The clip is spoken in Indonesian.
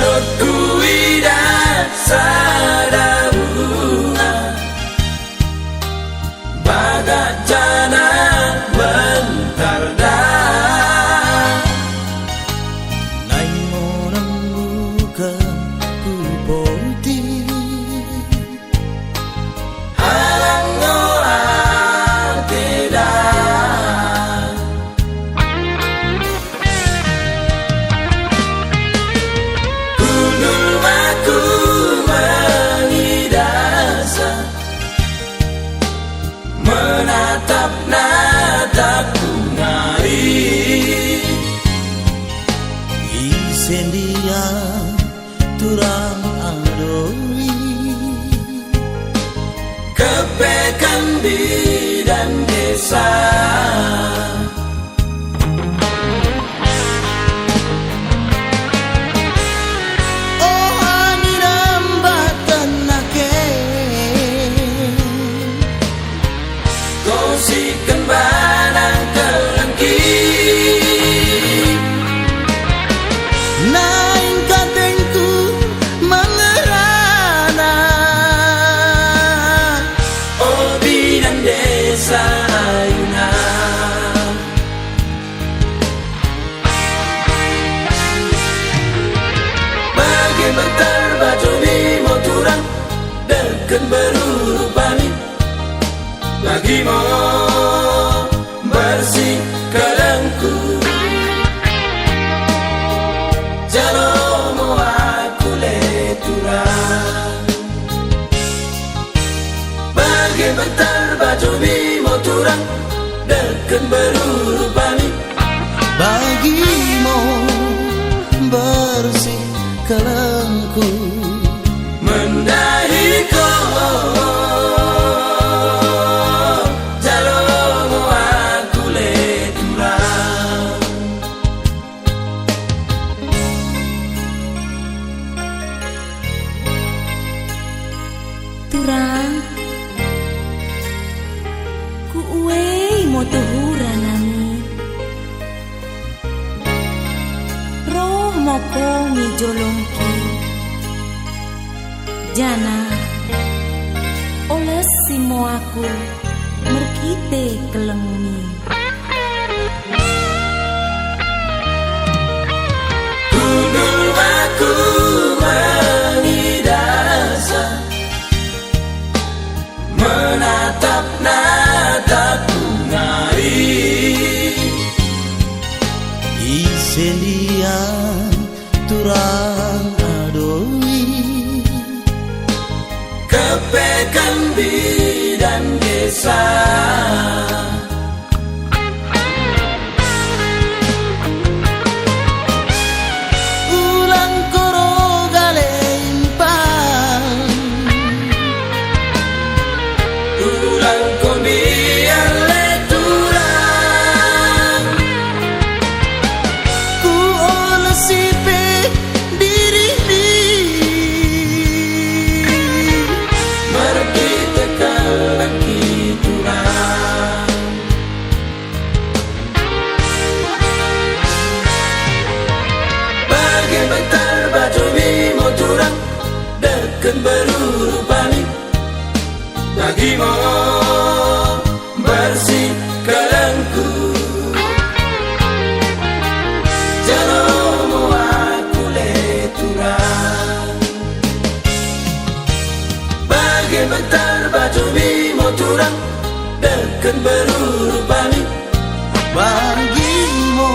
Lekuida sadabuna bagat jana bentarda Nai morang muka ku poti halang ngolah tidak kundul maku mengidasa menatap-natapku ngari isen dia turang adoi kepekan bidan desa oh angin ambatan nake kosikan banang kelengki naing katengku mengerana oh bidan desa ayuna bagai bentar baju bimo turang deken beruruk bani lagi mau bersih kelengku jalo mau aku leturang bagai bentar baju bimo turang deken beruruk bani bagimu bersih kelengku mendahiko jalo mau aku leturang Turang ku uwei mo tuhuranami roh moko ngijolongki jana oles simo aku merkite kelengi kundul aku mengidasa menatap-natapku ngari isen dia turang adoi kepekan bidan desa ulang koro galempang ulang ko biar leturang ku olesipe diri di merkite kelengki turang bagai bentar baju bimo turang deken beruruk bani lagi mau bersih kelengku jalo mau aku leturang bagai bentar baju bimo turang deken beruruk bani bagimu